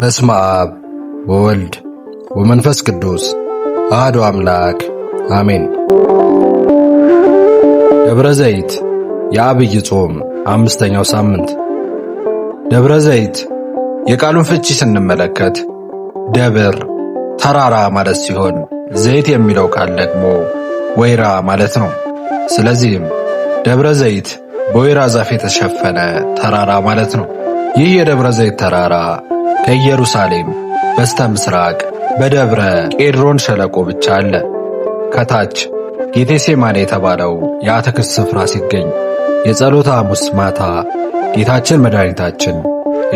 በስመ አብ ወወልድ ወመንፈስ ቅዱስ አሐዱ አምላክ አሜን። ደብረ ዘይት የዐቢይ ጾም አምስተኛው ሳምንት። ደብረ ዘይት የቃሉን ፍቺ ስንመለከት ደብር ተራራ ማለት ሲሆን ዘይት የሚለው ቃል ደግሞ ወይራ ማለት ነው። ስለዚህም ደብረ ዘይት በወይራ ዛፍ የተሸፈነ ተራራ ማለት ነው። ይህ የደብረ ዘይት ተራራ ከኢየሩሳሌም በስተ ምስራቅ በደብረ ቄድሮን ሸለቆ ብቻ አለ። ከታች ጌቴሴማኒ የተባለው የአትክልት ስፍራ ሲገኝ የጸሎተ ሐሙስ ማታ ጌታችን መድኃኒታችን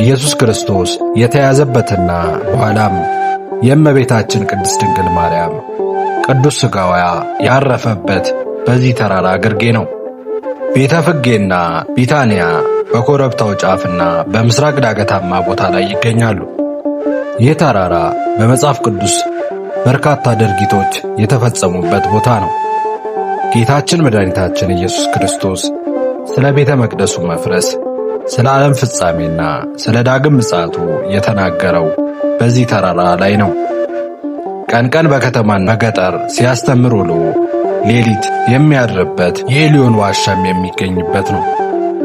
ኢየሱስ ክርስቶስ የተያዘበትና በኋላም የእመቤታችን ቅድስት ድንግል ማርያም ቅዱስ ሥጋዋ ያረፈበት በዚህ ተራራ ግርጌ ነው። ቤተ ፍጌና ቢታንያ በኮረብታው ጫፍና በምስራቅ ዳገታማ ቦታ ላይ ይገኛሉ። ይህ ተራራ በመጽሐፍ ቅዱስ በርካታ ድርጊቶች የተፈጸሙበት ቦታ ነው። ጌታችን መድኃኒታችን ኢየሱስ ክርስቶስ ስለ ቤተ መቅደሱ መፍረስ፣ ስለ ዓለም ፍጻሜና ስለ ዳግም ምጽአቱ የተናገረው በዚህ ተራራ ላይ ነው። ቀን ቀን በከተማና በገጠር ሲያስተምር ውሎ ሌሊት የሚያድርበት የኤልዮን ዋሻም የሚገኝበት ነው።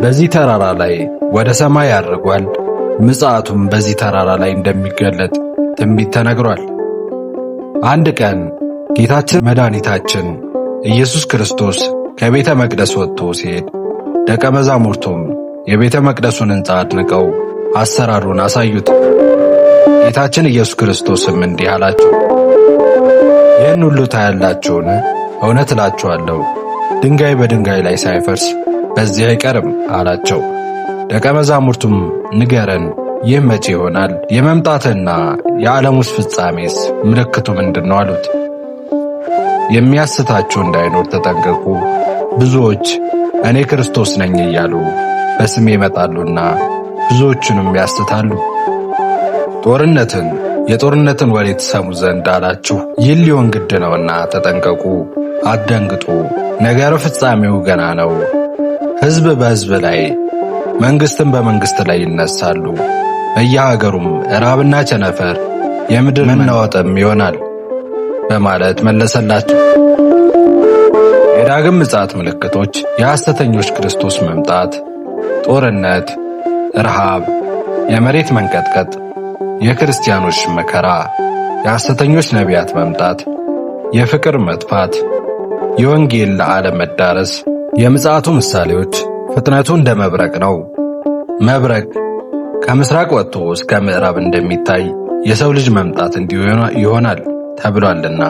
በዚህ ተራራ ላይ ወደ ሰማይ ያርጓል። ምጽአቱም በዚህ ተራራ ላይ እንደሚገለጥ ትንቢት ተነግሯል። አንድ ቀን ጌታችን መድኃኒታችን ኢየሱስ ክርስቶስ ከቤተ መቅደስ ወጥቶ ሲሄድ ደቀ መዛሙርቱም የቤተ መቅደሱን ሕንፃ አድንቀው አሰራሩን አሳዩት። ጌታችን ኢየሱስ ክርስቶስም እንዲህ አላቸው፣ ይህን ሁሉ ታያላችሁን? እውነት እላችኋለሁ ድንጋይ በድንጋይ ላይ ሳይፈርስ በዚህ አይቀርም አላቸው። ደቀ መዛሙርቱም ንገረን፣ ይህ መቼ ይሆናል? የመምጣትና የዓለሙስ ፍጻሜስ ምልክቱ ምንድን ነው አሉት። የሚያስታችሁ እንዳይኖር ተጠንቀቁ። ብዙዎች እኔ ክርስቶስ ነኝ እያሉ በስሜ ይመጣሉና ብዙዎቹንም ያስታሉ። የጦርነትን ወሬ ትሰሙ ዘንድ አላችሁ። ይህ ሊሆን ግድ ነውና ተጠንቀቁ፣ አትደንግጡ። ነገረ ፍጻሜው ገና ነው። ሕዝብ በሕዝብ ላይ መንግሥትም በመንግሥት ላይ ይነሳሉ። በየሀገሩም ራብና ቸነፈር የምድር መናወጥም ይሆናል በማለት መለሰላቸው። የዳግም ምጽአት ምልክቶች የሐሰተኞች ክርስቶስ መምጣት፣ ጦርነት፣ ረሃብ፣ የመሬት መንቀጥቀጥ፣ የክርስቲያኖች መከራ፣ የሐሰተኞች ነቢያት መምጣት፣ የፍቅር መጥፋት፣ የወንጌል ለዓለም መዳረስ። የምጽአቱ ምሳሌዎች ፍጥነቱ እንደ መብረቅ ነው። መብረቅ ከምስራቅ ወጥቶ እስከ ምዕራብ እንደሚታይ የሰው ልጅ መምጣት እንዲሁ ይሆናል ተብሏልና።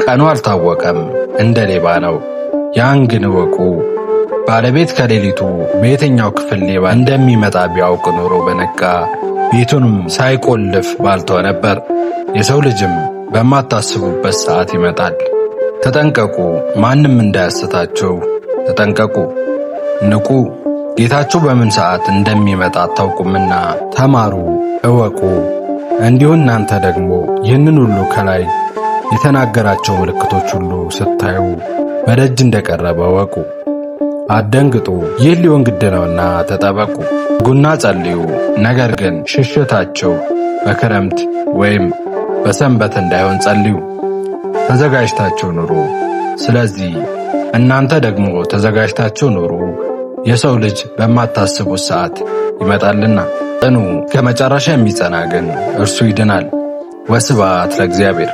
ቀኑ አልታወቀም፣ እንደ ሌባ ነው። ያን ግን እወቁ፣ ባለቤት ከሌሊቱ በየትኛው ክፍል ሌባ እንደሚመጣ ቢያውቅ ኖሮ በነቃ፣ ቤቱንም ሳይቆልፍ ባልተወ ነበር። የሰው ልጅም በማታስቡበት ሰዓት ይመጣል። ተጠንቀቁ፣ ማንም እንዳያስታችሁ ተጠንቀቁ። ንቁ፣ ጌታችሁ በምን ሰዓት እንደሚመጣ አታውቁምና ተማሩ፣ እወቁ። እንዲሁ እናንተ ደግሞ ይህንን ሁሉ ከላይ የተናገራቸው ምልክቶች ሁሉ ስታዩ በደጅ እንደቀረበ እወቁ። አትደንግጡ፣ ይህ ሊሆን ግድ ነውና ተጠበቁ። ትጉና ጸልዩ። ነገር ግን ሽሽታችሁ በክረምት ወይም በሰንበት እንዳይሆን ጸልዩ። ተዘጋጅታችሁ ኑሩ። ስለዚህ እናንተ ደግሞ ተዘጋጅታችሁ ኑሩ፣ የሰው ልጅ በማታስቡት ሰዓት ይመጣልና። ጽኑ፣ ከመጨረሻ የሚጸና ግን እርሱ ይድናል። ወስብሐት ለእግዚአብሔር።